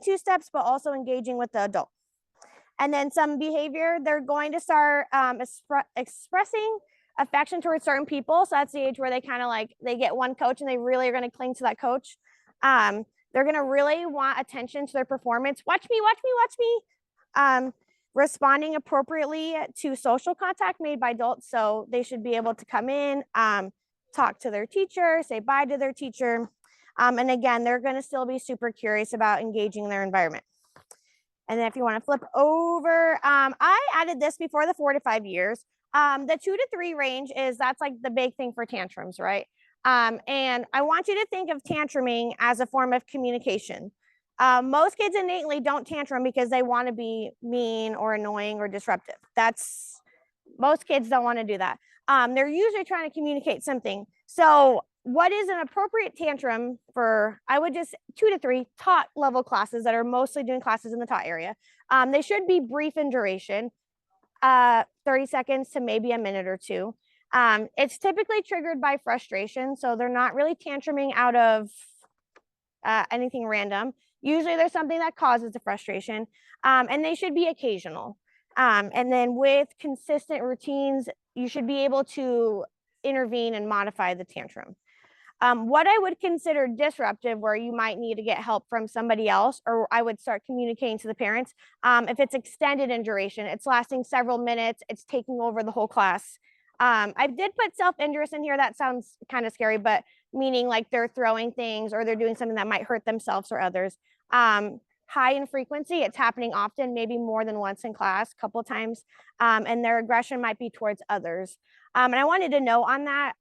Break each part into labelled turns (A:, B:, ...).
A: two steps, but also engaging with the adult. And then some behavior, they're going to start expressing affection towards certain people. So that's the age where they kind of like, they get one coach and they really are going to cling to that coach. They're going to really want attention to their performance. Watch me, watch me, watch me. Responding appropriately to social contact made by adults. So they should be able to come in, talk to their teacher, say bye to their teacher. And again, they're going to still be super curious about engaging their environment. And then if you want to flip over, I added this before the 4 to 5 years. The 2 to 3 range that's like the big thing for tantrums, right? And I want you to think of tantruming as a form of communication. Most kids innately don't tantrum because they want to be mean or annoying or disruptive. Most kids don't want to do that. They're usually trying to communicate something. So what is an appropriate tantrum for, I would just 2 to 3 taught level classes that are mostly doing classes in the taught area. They should be brief in duration, 30 seconds to maybe a minute or two. It's typically triggered by frustration. So they're not really tantruming out of anything random. Usually there's something that causes the frustration, and they should be occasional. And then with consistent routines, you should be able to intervene and modify the tantrum. What I would consider disruptive, where you might need to get help from somebody else, or I would start communicating to the parents. If it's extended in duration, it's lasting several minutes, it's taking over the whole class. I did put self-injurious in here. That sounds kind of scary, but meaning like they're throwing things or they're doing something that might hurt themselves or others. High in frequency, it's happening often, maybe more than once in class, a couple of times, and their aggression might be towards others. And I wanted to know on that,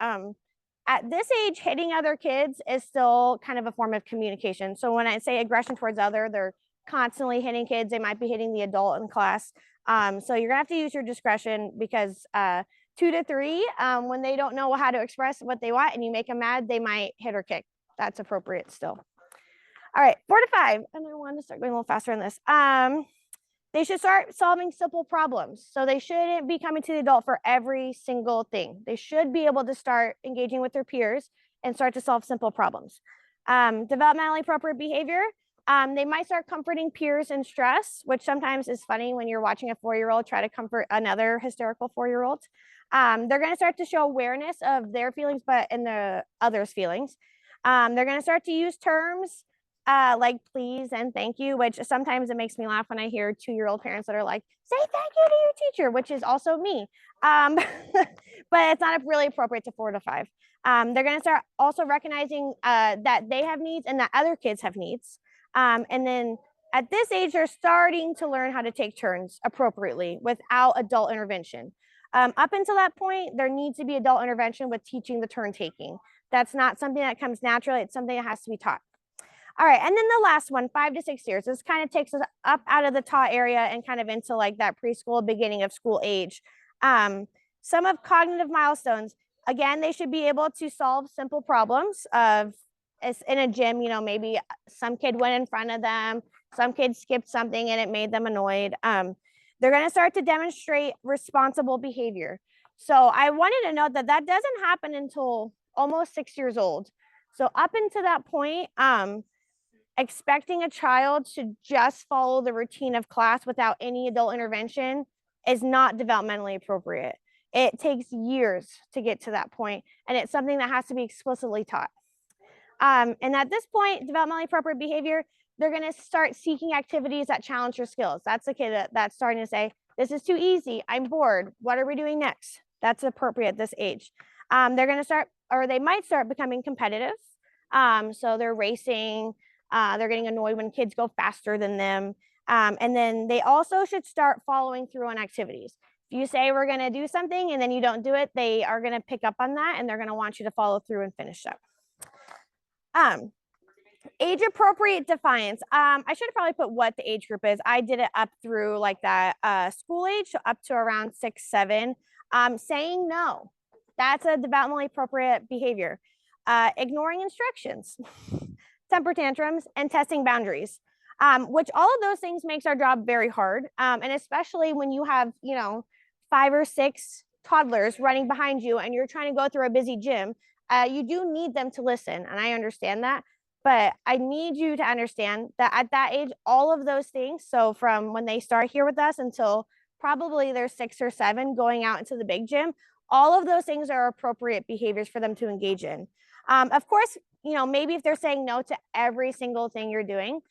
A: at this age, hitting other kids is still kind of a form of communication. So when I say aggression towards other, they're constantly hitting kids. They might be hitting the adult in class. So you're gonna have to use your discretion, because 2 to 3, when they don't know how to express what they want and you make them mad, they might hit or kick. That's appropriate still. All right, 4 to 5, and I want to start going a little faster on this. They should start solving simple problems. So they shouldn't be coming to the adult for every single thing. They should be able to start engaging with their peers and start to solve simple problems. Developmentally appropriate behavior. They might start comforting peers in stress, which sometimes is funny when you're watching a 4-year-old try to comfort another hysterical 4-year-old. They're going to start to show awareness of their feelings, but in the others' feelings. They're going to start to use terms like please and thank you, which sometimes it makes me laugh when I hear 2-year-old parents that are like, say thank you to your teacher, which is also me. But it's not really appropriate to 4 to 5. They're going to start also recognizing that they have needs and that other kids have needs. And then at this age, they're starting to learn how to take turns appropriately without adult intervention. Up until that point, there needs to be adult intervention with teaching the turn taking. That's not something that comes naturally. It's something that has to be taught. All right, and then the last one, 5 to 6 years. This kind of takes us up out of the taught area and kind of into like that preschool, beginning of school age. Some of cognitive milestones, again, they should be able to solve simple problems of, in a gym, you know, maybe some kid went in front of them, some kid skipped something and it made them annoyed. They're going to start to demonstrate responsible behavior. So I wanted to note that that doesn't happen until almost 6 years old. So up until that point, expecting a child to just follow the routine of class without any adult intervention is not developmentally appropriate. It takes years to get to that point, and it's something that has to be explicitly taught. And at this point, developmentally appropriate behavior, they're going to start seeking activities that challenge your skills. That's the kid that's starting to say, this is too easy, I'm bored, what are we doing next? That's appropriate at this age. They're going to start, or they might start becoming competitive. So they're racing, they're getting annoyed when kids go faster than them. And then they also should start following through on activities. If you say we're going to do something and then you don't do it, they are going to pick up on that and they're going to want you to follow through and finish up. Age appropriate defiance. I should have probably put what the age group is. I did it up through like that school age, so up to around 6, 7. Saying no, that's a developmentally appropriate behavior. Ignoring instructions, temper tantrums, and testing boundaries, which all of those things makes our job very hard. And especially when you have, 5 or 6 toddlers running behind you and you're trying to go through a busy gym, you do need them to listen. And I understand that. But I need you to understand that at that age, all of those things, so from when they start here with us until probably they're 6 or 7 going out into the big gym, all of those things are appropriate behaviors for them to engage in. Of course, maybe if they're saying no to every single thing you're doing,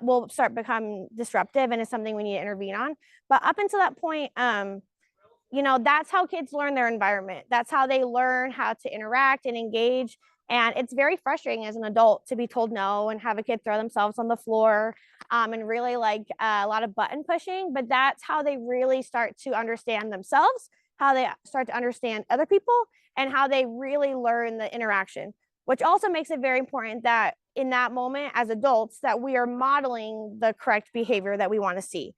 A: will start become disruptive and is something we need to intervene on. But up until that point, that's how kids learn their environment. That's how they learn how to interact and engage. And it's very frustrating as an adult to be told no and have a kid throw themselves on the floor, and really like a lot of button pushing. But that's how they really start to understand themselves, how they start to understand other people, and how they really learn the interaction, which also makes it very important that in that moment as adults that we are modeling the correct behavior that we want to see.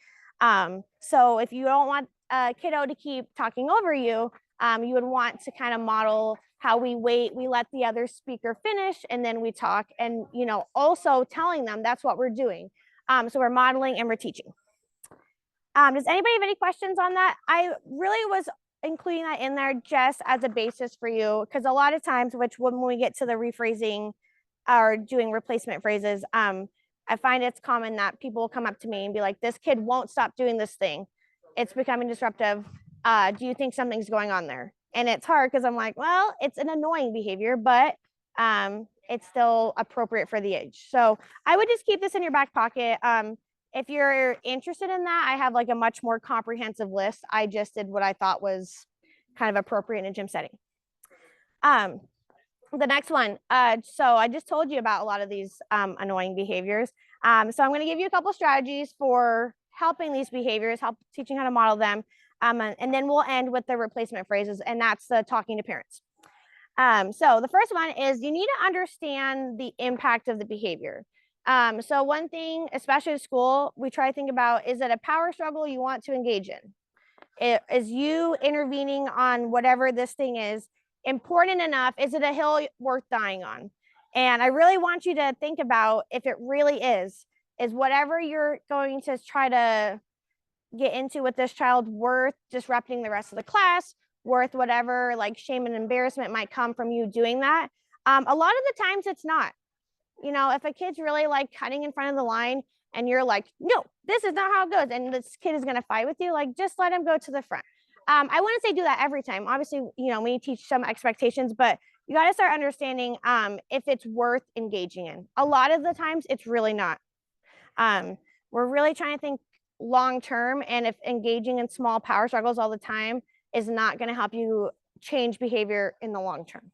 A: So if you don't want a kiddo to keep talking over you, you would want to kind of model how we wait, we let the other speaker finish, and then we talk, and also telling them that's what we're doing. So we're modeling and we're teaching. Does anybody have any questions on that? I really was including that in there just as a basis for you, because a lot of times, which when we get to the rephrasing or doing replacement phrases, I find it's common that people will come up to me and be like, this kid won't stop doing this thing. It's becoming disruptive. Do you think something's going on there? And it's hard because I'm like, well, it's an annoying behavior, but it's still appropriate for the age. So I would just keep this in your back pocket. If you're interested in that, I have like a much more comprehensive list. I just did what I thought was kind of appropriate in a gym setting. The next one. So I just told you about a lot of these annoying behaviors. So I'm going to give you a couple strategies for helping these behaviors, teaching how to model them. And then we'll end with the replacement phrases, and that's the talking to parents. So the first one is you need to understand the impact of the behavior. So one thing, especially at school, we try to think about, is it a power struggle you want to engage in? Is you intervening on whatever this thing is important enough? Is it a hill worth dying on? And I really want you to think about if it really is whatever you're going to try to get into with this child worth disrupting the rest of the class, worth whatever like shame and embarrassment might come from you doing that. A lot of the times it's not. If a kid's really like cutting in front of the line and you're like, no, this is not how it goes, and this kid is going to fight with you, like just let him go to the front. I wouldn't say do that every time. Obviously, we teach some expectations, but you got to start understanding if it's worth engaging in. A lot of the times it's really not. We're really trying to think long term, and if engaging in small power struggles all the time is not going to help you change behavior in the long term.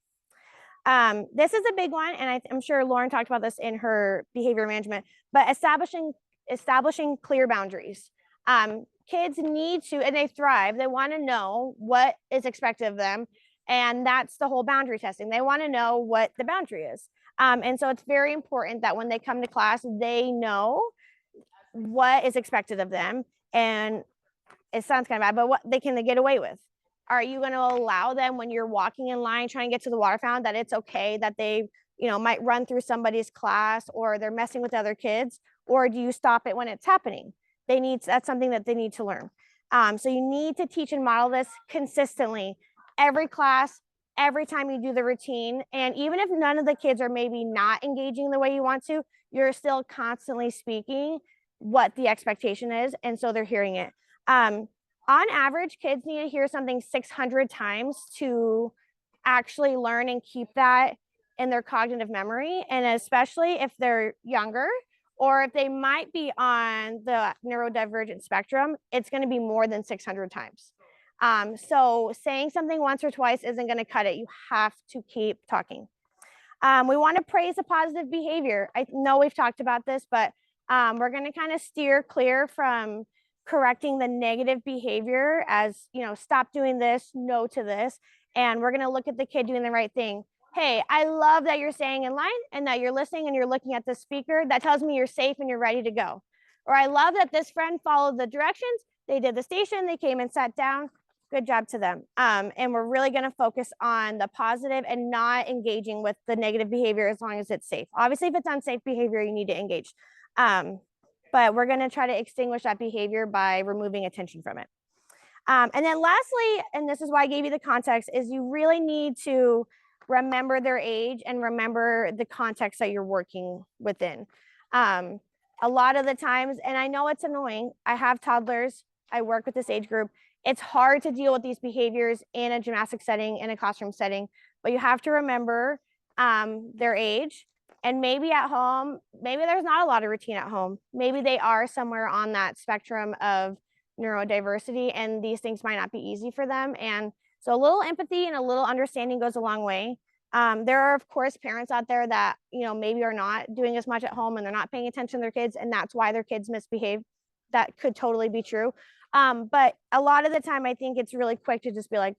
A: This is a big one, and I'm sure Lauren talked about this in her behavior management, but establishing clear boundaries. Kids need to, and they thrive, they want to know what is expected of them, and that's the whole boundary testing. They want to know what the boundary is. And so it's very important that when they come to class, they know what is expected of them, and it sounds kind of bad, but what they can get away with. Are you going to allow them when you're walking in line trying to get to the water fountain that it's okay that they might run through somebody's class or they're messing with other kids? Or do you stop it when it's happening? That's something that they need to learn. So you need to teach and model this consistently every class, every time you do the routine. And even if none of the kids are maybe not engaging the way you want to, you're still constantly speaking what the expectation is, and so they're hearing it. On average, kids need to hear something 600 times to actually learn and keep that in their cognitive memory. And especially if they're younger or if they might be on the neurodivergent spectrum, it's going to be more than 600 times. So saying something once or twice isn't going to cut it. You have to keep talking. We want to praise a positive behavior. I know we've talked about this, but we're going to kind of steer clear from correcting the negative behavior as, stop doing this, no to this. And we're going to look at the kid doing the right thing. Hey, I love that you're staying in line and that you're listening and you're looking at the speaker. That tells me you're safe and you're ready to go. Or I love that this friend followed the directions. They did the station. They came and sat down. Good job to them. And we're really going to focus on the positive and not engaging with the negative behavior as long as it's safe. Obviously, if it's unsafe behavior, you need to engage. But we're going to try to extinguish that behavior by removing attention from it. And then lastly, and this is why I gave you the context, is you really need to remember their age and remember the context that you're working within. A lot of the times, and I know it's annoying, I have toddlers, I work with this age group. It's hard to deal with these behaviors in a gymnastic setting, in a classroom setting, but you have to remember their age. And maybe at home, maybe there's not a lot of routine at home. Maybe they are somewhere on that spectrum of neurodiversity, and these things might not be easy for them. And so a little empathy and a little understanding goes a long way. There are, of course, parents out there that, maybe are not doing as much at home and they're not paying attention to their kids, and that's why their kids misbehave. That could totally be true. But a lot of the time, I think it's really quick to just be like,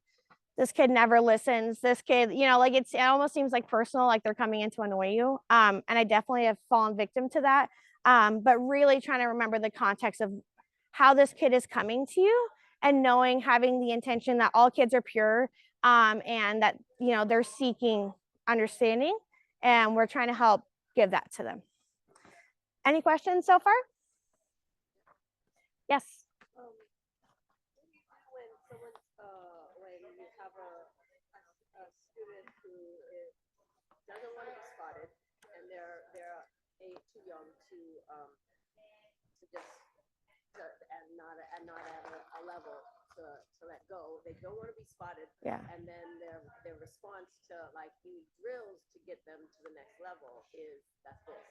A: this kid never listens. This kid, like it almost seems like personal, like they're coming in to annoy you. And I definitely have fallen victim to that. But really trying to remember the context of how this kid is coming to you, and knowing, having the intention that all kids are pure, and that, they're seeking understanding, and we're trying to help give that to them. Any questions so far? Yes.
B: When you have a student who doesn't want to be spotted, and they're too young to just and not at a level to let go. They don't want to be spotted.
A: Yeah.
B: And then their response to like these drills to get them to the next level is that's this.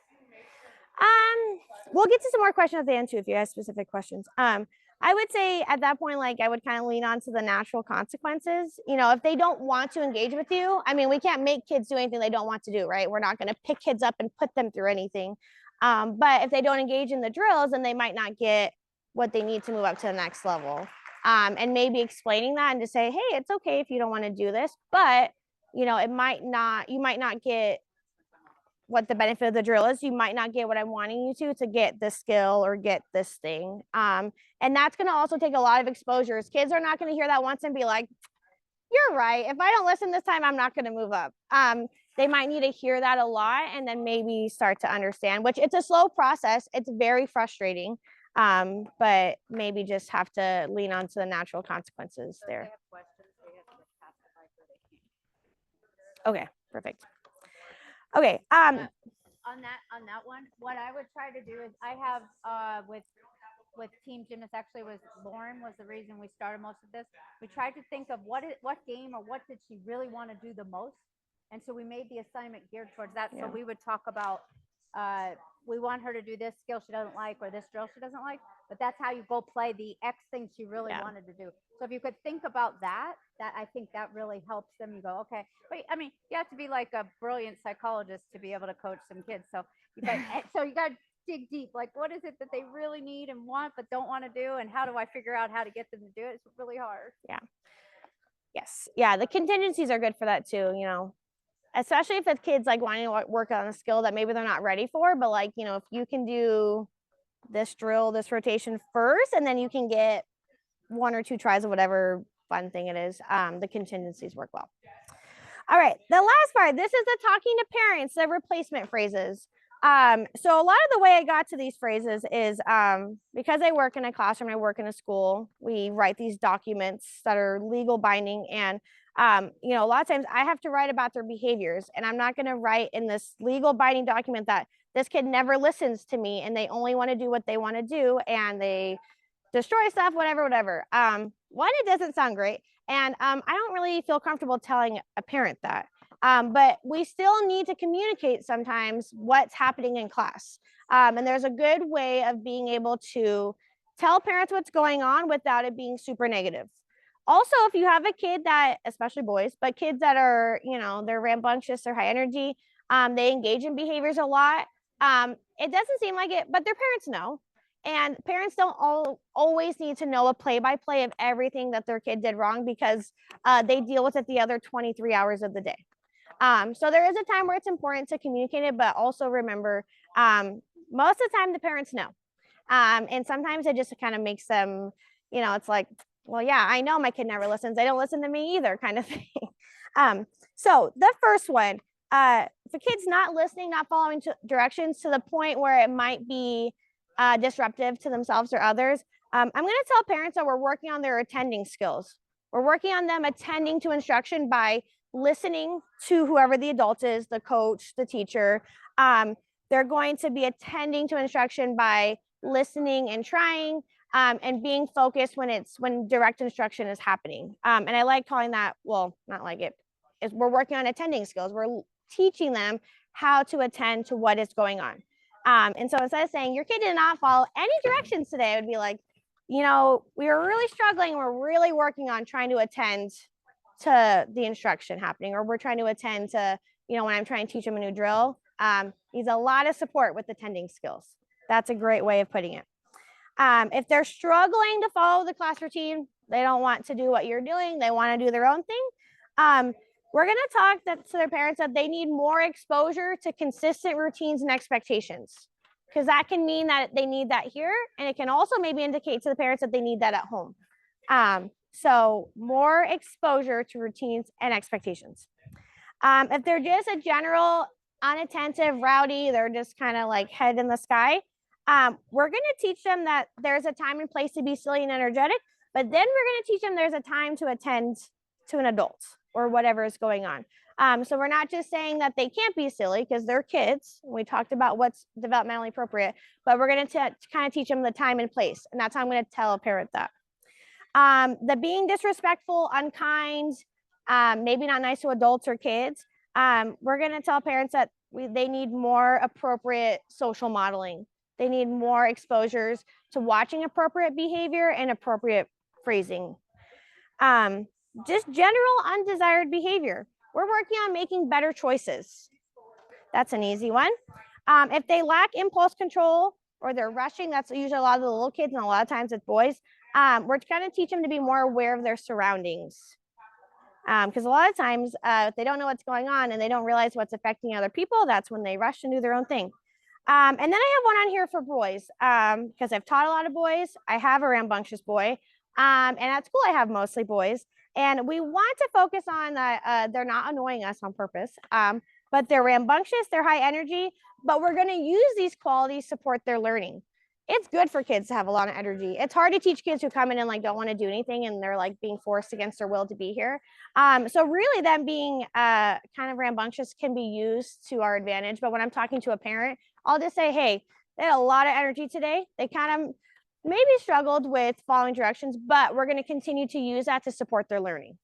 A: We'll get to some more questions at the end too, if you have specific questions. I would say at that point, like, I would kind of lean on to the natural consequences. If they don't want to engage with you, I mean, we can't make kids do anything they don't want to do, right? We're not going to pick kids up and put them through anything. But if they don't engage in the drills, then they might not get what they need to move up to the next level. And maybe explaining that and to say, hey, it's okay if you don't want to do this, but you might not get what the benefit of the drill is. You might not get what I'm wanting you to get this skill or get this thing. And that's going to also take a lot of exposures. Kids are not going to hear that once and be like, you're right. If I don't listen this time, I'm not going to move up. They might need to hear that a lot and then maybe start to understand, which it's a slow process. It's very frustrating. But maybe just have to lean onto the natural consequences there.
B: If they have questions, they have to pass the mic where they can.
A: Okay, perfect. Okay.
C: On that one, what I would try to do is I have with team gymnasts, actually Lauren was the reason we started most of this. We tried to think of what game or what did she really want to do the most, and so we made the assignment geared towards that.
A: Yeah.
C: So we would talk about we want her to do this skill she doesn't like or this drill she doesn't like, but that's how you go play the X thing she really wanted to do. So if you could think about that I think that really helps them. You go, okay, but I mean, you have to be like a brilliant psychologist to be able to coach some kids. So you got to dig deep. Like, what is it that they really need and want but don't want to do, and how do I figure out how to get them to do it? It's really hard.
A: Yeah. Yes. Yeah. The contingencies are good for that too. Especially if the kids like wanting to work on a skill that maybe they're not ready for, but like, if you can do this drill, this rotation first, and then you can get 1 or 2 tries of whatever fun thing it is, the contingencies work well. All right, the last part, this is the talking to parents, the replacement phrases. So a lot of the way I got to these phrases is because I work in a classroom, I work in a school, we write these documents that are legal binding, and a lot of times I have to write about their behaviors, and I'm not going to write in this legal binding document that this kid never listens to me and they only want to do what they want to do and they destroy stuff, whatever. One, it doesn't sound great. And I don't really feel comfortable telling a parent that. But we still need to communicate sometimes what's happening in class. And there's a good way of being able to tell parents what's going on without it being super negative. Also, if you have a kid that, especially boys, but kids that are, they're rambunctious, they're high energy, they engage in behaviors a lot. It doesn't seem like it, but their parents know. And parents don't always need to know a play-by-play of everything that their kid did wrong because they deal with it the other 23 hours of the day. So there is a time where it's important to communicate it, but also remember, most of the time the parents know. And sometimes it just kind of makes them, it's like, well, yeah, I know my kid never listens. They don't listen to me either, kind of thing. So the first one, if a kid's not listening, not following directions to the point where it might be disruptive to themselves or others, I'm going to tell parents that we're working on their attending skills. We're working on them attending to instruction by listening to whoever the adult is, the coach, the teacher. They're going to be attending to instruction by listening and trying, and being focused when direct instruction is happening. And I like calling that, well, not like it, is we're working on attending skills. We're teaching them how to attend to what is going on. And so instead of saying your kid did not follow any directions today, I would be like, we were really struggling. We're really working on trying to attend to the instruction happening, or we're trying to attend to, when I'm trying to teach them a new drill. Needs a lot of support with attending skills. That's a great way of putting it. If they're struggling to follow the class routine, they don't want to do what you're doing, they want to do their own thing. We're going to talk to their parents that they need more exposure to consistent routines and expectations, because that can mean that they need that here, and it can also maybe indicate to the parents that they need that at home. So more exposure to routines and expectations. If they're just a general unattentive, rowdy, they're just kind of like head in the sky, we're going to teach them that there's a time and place to be silly and energetic, but then we're going to teach them there's a time to attend to an adult or whatever is going on. So we're not just saying that they can't be silly because they're kids. We talked about what's developmentally appropriate, but we're going to kind of teach them the time and place. And that's how I'm going to tell a parent that. The being disrespectful, unkind, maybe not nice to adults or kids. We're going to tell parents that they need more appropriate social modeling. They need more exposures to watching appropriate behavior and appropriate phrasing. Just general undesired behavior. We're working on making better choices. That's an easy one. If they lack impulse control or they're rushing, that's usually a lot of the little kids, and a lot of times it's boys. We're going to teach them to be more aware of their surroundings. Because a lot of times if they don't know what's going on and they don't realize what's affecting other people, that's when they rush and do their own thing. And then I have one on here for boys, because I've taught a lot of boys. I have a rambunctious boy. And at school, I have mostly boys. And we want to focus on that they're not annoying us on purpose, but they're rambunctious, they're high energy, but we're going to use these qualities to support their learning. It's good for kids to have a lot of energy. It's hard to teach kids who come in and like don't want to do anything and they're like being forced against their will to be here. So really them being kind of rambunctious can be used to our advantage. But when I'm talking to a parent, I'll just say, hey, they had a lot of energy today. They kind of maybe struggled with following directions, but we're going to continue to use that to support their learning.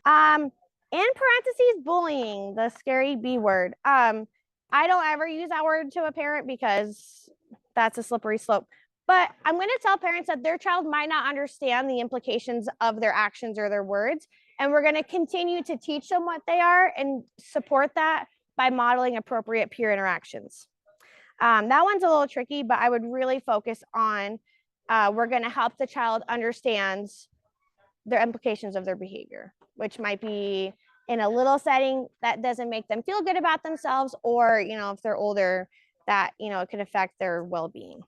A: In parentheses, bullying, the scary B word. I don't ever use that word to a parent because that's a slippery slope. But I'm going to tell parents that their child might not understand the implications of their actions or their words. And we're going to continue to teach them what they are and support that by modeling appropriate peer interactions. That one's a little tricky, but I would really focus on we're going to help the child understand the implications of their behavior, which might be in a little setting that doesn't make them feel good about themselves, or, if they're older, that, it could affect their well-being.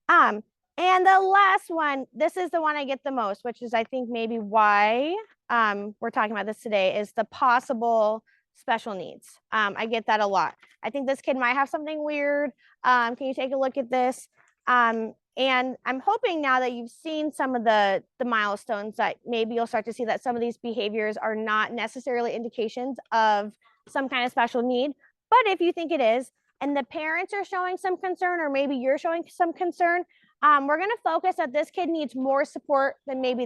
A: And the last one, this is the one I get the most, which is I think maybe why we're talking about this today, is the possible special needs. I get that a lot. I think this kid might have something weird. Can you take a look at this? And I'm hoping now that you've seen some of the milestones that maybe you'll start to see that some of these behaviors are not necessarily indications of some kind of special need. But if you think it is, and the parents are showing some concern, or maybe you're showing some concern, we're going to focus that this kid needs more support than maybe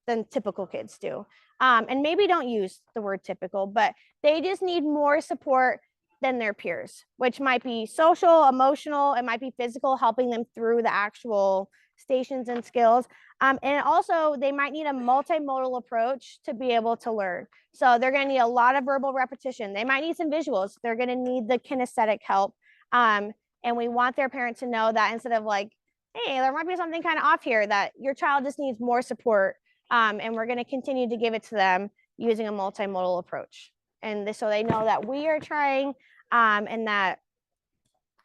A: than typical kids do. And maybe don't use the word typical, but they just need more support than their peers, which might be social, emotional, it might be physical, helping them through the actual stations and skills. And also they might need a multimodal approach to be able to learn. So they're going to need a lot of verbal repetition. They might need some visuals. They're going to need the kinesthetic help. And we want their parents to know that instead of like, hey, there might be something kind of off here, that your child just needs more support. And we're going to continue to give it to them using a multimodal approach. And so they know that we are trying, and that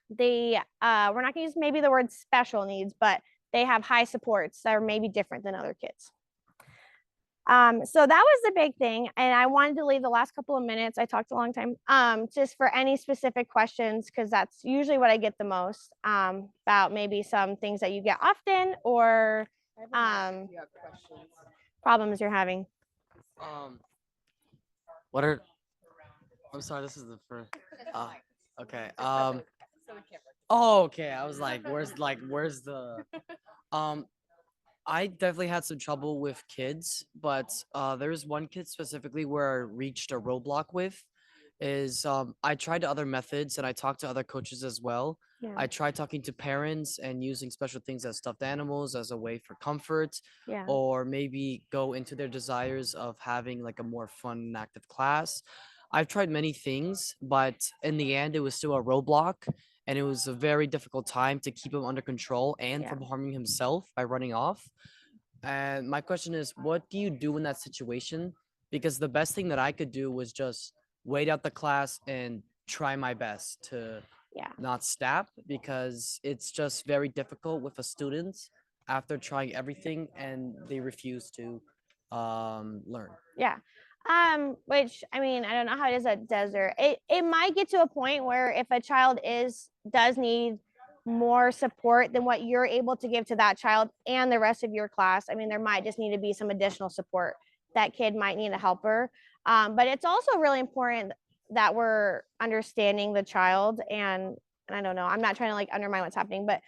A: we're not going to use maybe the word special needs, but they have high supports that are maybe different than other kids. So that was the big thing. And I wanted to leave the last couple of minutes, I talked a long time, just for any specific questions, because that's usually what I get the most, about maybe some things that you get often, or
B: I have questions.
A: problems you're having.
D: What are? I'm sorry. This is the first. Uh, okay. Oh, okay. I was like, where's the? Um, I definitely had some trouble with kids, but there's one kid specifically where I reached a roadblock with. Is I tried other methods and I talked to other coaches as well.
A: Yeah.
D: I tried talking to parents and using special things as stuffed animals as a way for comfort,
A: Yeah.
D: or maybe go into their desires of having like a more fun and active class. I've tried many things, but in the end, it was still a roadblock, and it was a very difficult time to keep him under control and
A: Yeah.
D: from harming himself by running off. And my question is, what do you do in that situation? Because the best thing that I could do was just wait out the class and try my best to
A: Yeah.
D: not snap, because it's just very difficult with a student after trying everything and they refuse to learn.
A: Yeah. Which I mean, I don't know how it is at desert. It might get to a point where if a child does need more support than what you're able to give to that child and the rest of your class, I mean, there might just need to be some additional support. That kid might need a helper. But it's also really important that we're understanding the child and I don't know, I'm not trying to like undermine what's happening, but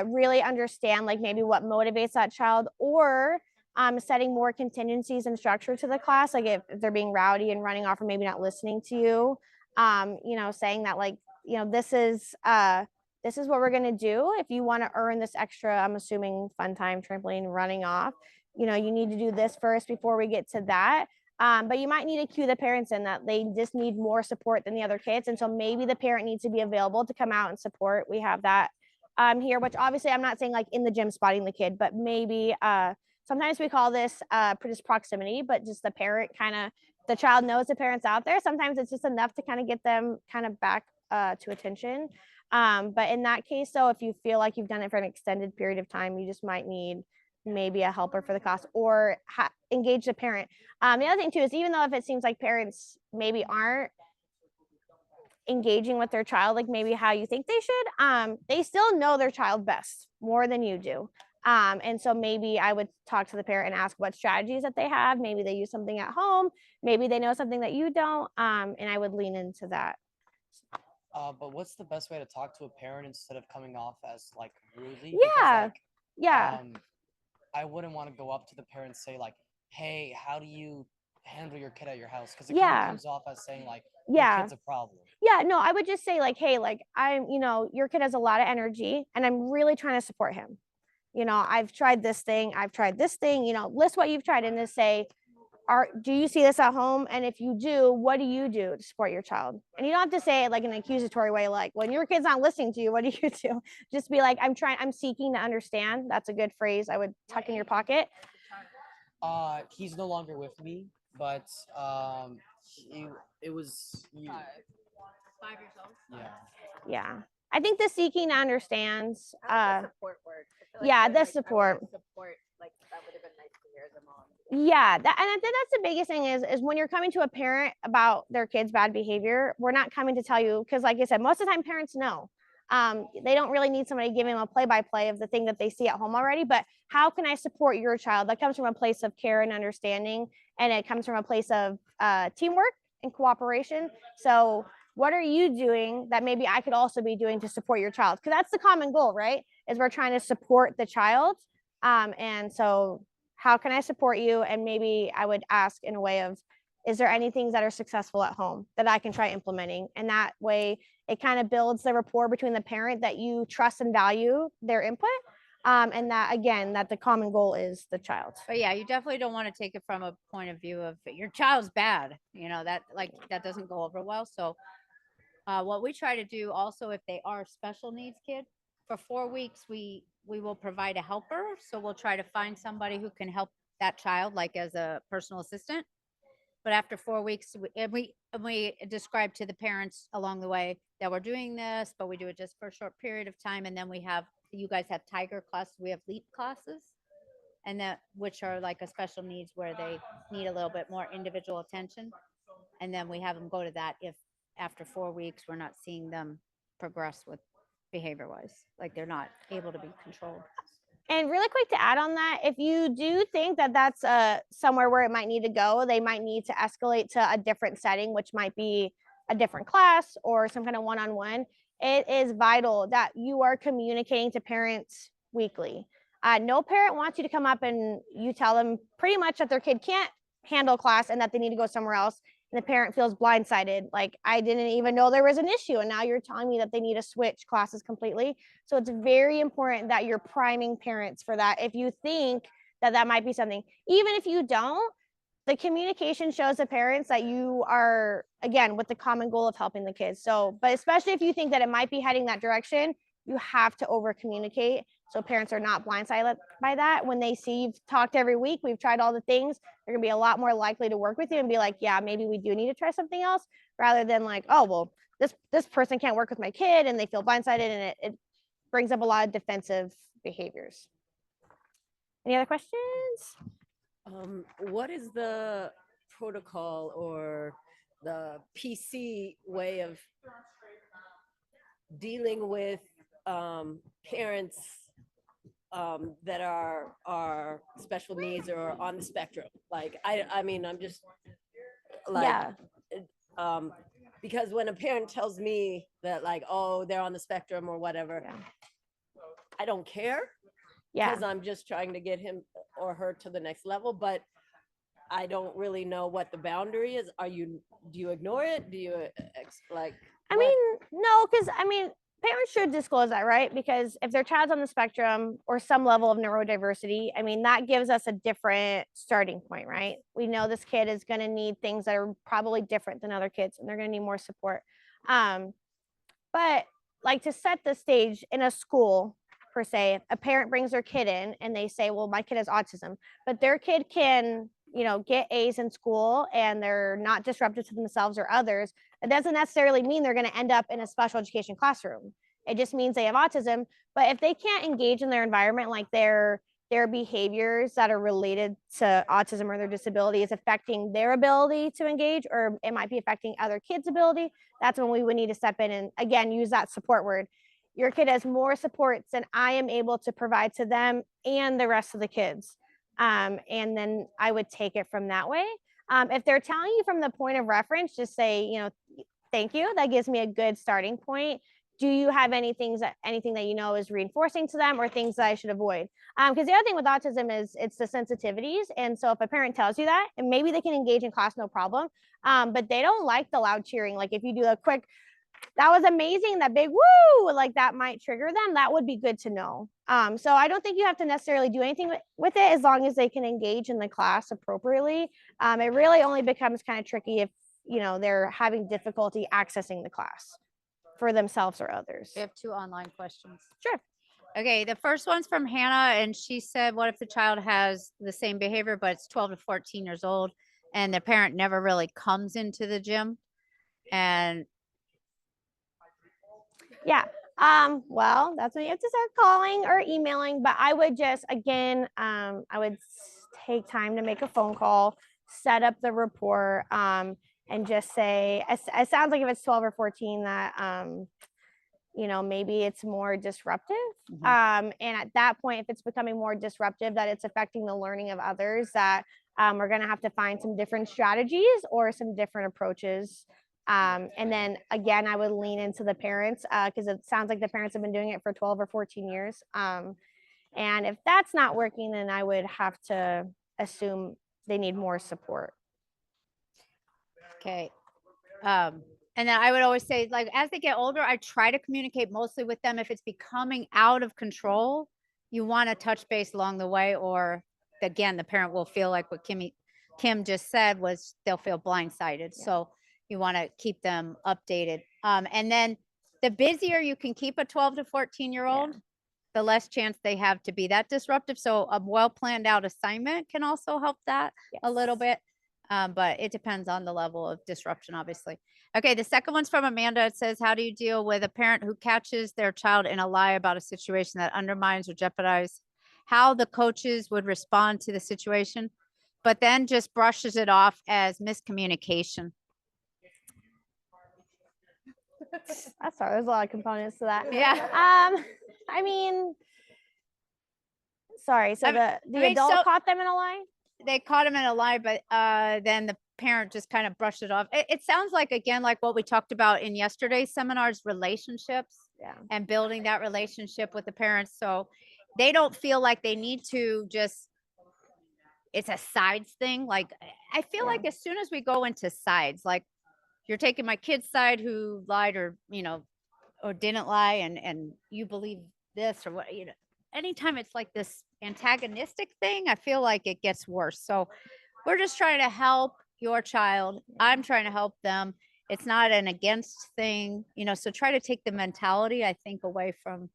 A: really understand like maybe what motivates that child, or setting more contingencies and structure to the class. Like if they're being rowdy and running off or maybe not listening to you, saying that like, this is what we're going to do. If you want to earn this extra, I'm assuming fun time, trampoline, running off, you need to do this first before we get to that. But you might need to cue the parents in that they just need more support than the other kids. And so maybe the parent needs to be available to come out and support. We have that here, which obviously I'm not saying like in the gym spotting the kid, but maybe sometimes we call this just proximity, but just the parent kind of, the child knows the parent's out there. Sometimes it's just enough to kind of get them kind of back to attention. But in that case, though, if you feel like you've done it for an extended period of time, you just might need maybe a helper for the class, or engage the parent. The other thing too is, even though if it seems like parents maybe aren't engaging with their child like maybe how you think they should, they still know their child best more than you do. And so maybe I would talk to the parent and ask what strategies that they have. Maybe they use something at home, maybe they know something that you don't, and I would lean into that.
D: But what's the best way to talk to a parent instead of coming off as like rudely?
A: Yeah. Yeah.
D: I wouldn't want to go up to the parent and say like, "Hey, how do you handle your kid at your house?" Because it kind of
A: Yeah.
D: comes off as saying like, "Your
A: Yeah.
D: kid's a problem."
A: Yeah, no, I would just say like, hey, like your kid has a lot of energy and I'm really trying to support him. I've tried this thing, I've tried this thing, list what you've tried and just say, do you see this at home? And if you do, what do you do to support your child? And you don't have to say it like an accusatory way, like when your kid's not listening to you, what do you do? Just be like, I'm seeking to understand. That's a good phrase I would tuck in your pocket.
D: He's no longer with me, but he, it was you.
C: 5 years old.
D: Yeah.
A: Yeah. I think the seeking to understand,
B: I like the support word. I feel
A: yeah,
B: the
A: the
B: I
A: support.
B: want support, like that would have been nice to hear as a mom.
A: Yeah, and I think that's the biggest thing is when you're coming to a parent about their kid's bad behavior, we're not coming to tell you, because like I said, most of the time parents know. They don't really need somebody giving them a play-by-play of the thing that they see at home already, but how can I support your child? That comes from a place of care and understanding, and it comes from a place of teamwork and cooperation. So what are you doing that maybe I could also be doing to support your child? Because that's the common goal, right? Is we're trying to support the child. And so how can I support you? And maybe I would ask in a way of, is there any things that are successful at home that I can try implementing? And that way it kind of builds the rapport between the parent that you trust and value their input. And that again, that the common goal is the child.
C: But yeah, you definitely don't want to take it from a point of view of your child's bad. That doesn't go over well. So what we try to do also, if they are special needs kid, for 4 weeks we will provide a helper. So we'll try to find somebody who can help that child, like as a personal assistant. But after 4 weeks, we describe to the parents along the way that we're doing this, but we do it just for a short period of time, and then you guys have tiger classes, we have leap classes, and that which are like a special needs where they need a little bit more individual attention, and then we have them go to that if after 4 weeks we're not seeing them progress with behavior wise, like they're not able to be controlled.
A: And really quick to add on that, if you do think that that's somewhere where it might need to go, they might need to escalate to a different setting, which might be a different class or some kind of one-on-one. It is vital that you are communicating to parents weekly. No parent wants you to come up and you tell them pretty much that their kid can't handle class and that they need to go somewhere else. And the parent feels blindsided. Like, I didn't even know there was an issue. And now you're telling me that they need to switch classes completely. So it's very important that you're priming parents for that. If you think that that might be something, even if you don't, the communication shows the parents that you are, again, with the common goal of helping the kids. So, but especially if you think that it might be heading that direction, you have to over communicate so parents are not blindsided by that. When they see you've talked every week, we've tried all the things, they're gonna be a lot more likely to work with you and be like, yeah, maybe we do need to try something else, rather than like, oh, well, this person can't work with my kid, and they feel blindsided, and it brings up a lot of defensive behaviors. Any other questions?
B: What is the protocol or the PC way of dealing with parents that are special needs or on the spectrum? Like, I mean, I'm just like,
A: Yeah.
B: Because when a parent tells me that, like, oh, they're on the spectrum or whatever,
A: Yeah.
B: I don't care,
A: Yeah.
B: because I'm just trying to get him or her to the next level, but I don't really know what the boundary is. Do you ignore it? Do you like?
A: I mean, no, because I mean, parents should disclose that, right? Because if their child's on the spectrum or some level of neurodiversity, I mean, that gives us a different starting point, right? We know this kid is going to need things that are probably different than other kids, and they're going to need more support. But like, to set the stage in a school, per se, a parent brings their kid in and they say, well, my kid has autism, but their kid can, get A's in school and they're not disruptive to themselves or others. It doesn't necessarily mean they're going to end up in a special education classroom. It just means they have autism. But if they can't engage in their environment, like their behaviors that are related to autism or their disability is affecting their ability to engage, or it might be affecting other kids' ability, that's when we would need to step in and, again, use that support word. Your kid has more supports than I am able to provide to them and the rest of the kids. And then I would take it from that way. If they're telling you from the point of reference, just say, thank you. That gives me a good starting point. Do you have anything that is reinforcing to them, or things that I should avoid? Because the other thing with autism is it's the sensitivities. And so if a parent tells you that, and maybe they can engage in class, no problem. But they don't like the loud cheering. Like, if you do a quick, that was amazing, that big woo, like, that might trigger them. That would be good to know. So I don't think you have to necessarily do anything with it, as long as they can engage in the class appropriately. It really only becomes kind of tricky if, they're having difficulty accessing the class for themselves or others.
C: We have 2 online questions.
A: Sure.
C: Okay, the first one's from Hannah, and she said, what if the child has the same behavior, but it's 12 to 14 years old, and the parent never really comes into the gym? And
A: yeah, well, that's when you have to start calling or emailing. But I would just, again, I would take time to make a phone call, set up the report, and just say, it sounds like if it's 12 or 14, that maybe it's more disruptive. And at that point, if it's becoming more disruptive, that it's affecting the learning of others, that we're going to have to find some different strategies or some different approaches. And then again, I would lean into the parents, because it sounds like the parents have been doing it for 12 or 14 years. And if that's not working, then I would have to assume they need more support.
C: okay. And then I would always say, like, as they get older, I try to communicate mostly with them. If it's becoming out of control, you want to touch base along the way, or again, the parent will feel like what Kim just said was they'll feel blindsided. Yeah. So you want to keep them updated. And then the busier you can keep a 12 to 14-year-old, the less chance they have to be that disruptive. So a well planned out assignment can also help that a little bit. But it depends on the level of disruption, obviously. Okay, the second one's from Amanda. It says, how do you deal with a parent who catches their child in a lie about a situation that undermines or jeopardizes how the coaches would respond to the situation, but then just brushes it off as miscommunication?
A: That's sorry, there's a lot of components to that.
C: Yeah.
A: I mean, Sorry. So
C: I mean-
A: the
C: I mean,
A: adult
C: so-
A: caught them in a lie?
C: They caught him in a lie, but then the parent just kind of brushed it off. It sounds like, again, like what we talked about in yesterday's seminars, relationships
A: Yeah.
C: and building that relationship with the parents. So they don't feel like they need to just, it's a sides thing. Like, I feel
A: Yeah.
C: like as soon as we go into sides, like you're taking my kid's side who lied or, or didn't lie, and you believe this or what, anytime it's like this antagonistic thing, I feel like it gets worse. So we're just trying to help your child. I'm trying to help them. It's not an against thing, so try to take the mentality, I think, away from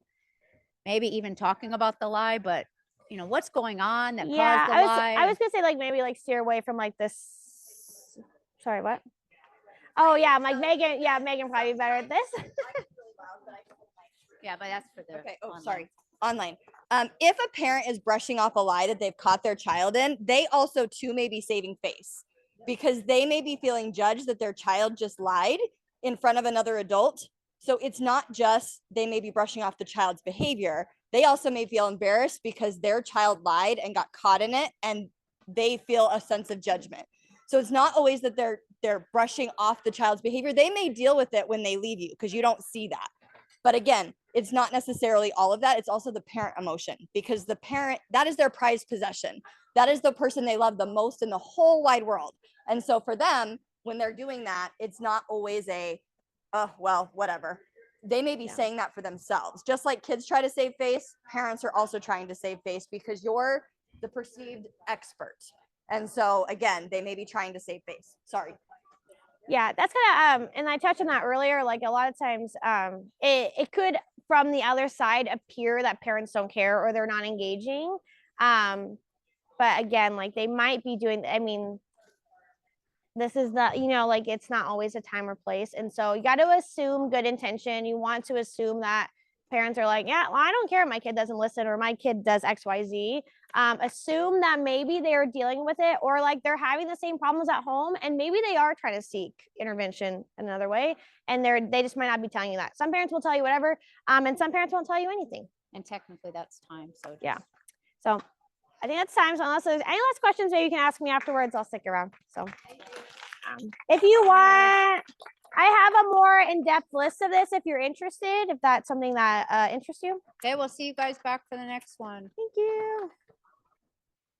C: maybe even talking about the lie, but what's going on that
A: Yeah,
C: caused the lie.
A: I was gonna say like maybe like steer away from like this. Sorry, what? Oh yeah, like Megan. Yeah, Megan probably be better at this.
C: Yeah, but that's for the
E: Okay. Oh,
C: online.
E: sorry. Online. If a parent is brushing off a lie that they've caught their child in, they also too may be saving face because they may be feeling judged that their child just lied in front of another adult. So it's not just they may be brushing off the child's behavior. They also may feel embarrassed because their child lied and got caught in it, and they feel a sense of judgment. So it's not always that they're brushing off the child's behavior. They may deal with it when they leave you because you don't see that. But again, it's not necessarily all of that. It's also the parent emotion, because the parent, that is their prized possession. That is the person they love the most in the whole wide world. And so for them, when they're doing that, it's not always well, whatever. They may be saying that for themselves. Just like kids try to save face, parents are also trying to save face because you're the perceived expert. And so again, they may be trying to save face. Sorry.
A: Yeah, that's kind of and I touched on that earlier. Like a lot of times, it could from the other side appear that parents don't care or they're not engaging. But again, like they might be doing. I mean, this is not, like it's not always a time or place, and so you got to assume good intention. You want to assume that parents are like, yeah, well, I don't care if my kid doesn't listen or my kid does XYZ. Assume that maybe they're dealing with it or like they're having the same problems at home and maybe they are trying to seek intervention another way and they just might not be telling you that. Some parents will tell you whatever, and some parents won't tell you anything.
C: And technically that's time. So
A: Yeah. So I think that's time. So unless there's any last questions, maybe you can ask me afterwards. I'll stick around. So if you want, I have a more in-depth list of this if you're interested, if that's something that interests you.
C: okay, we'll see you guys back for the next one.
A: Thank you.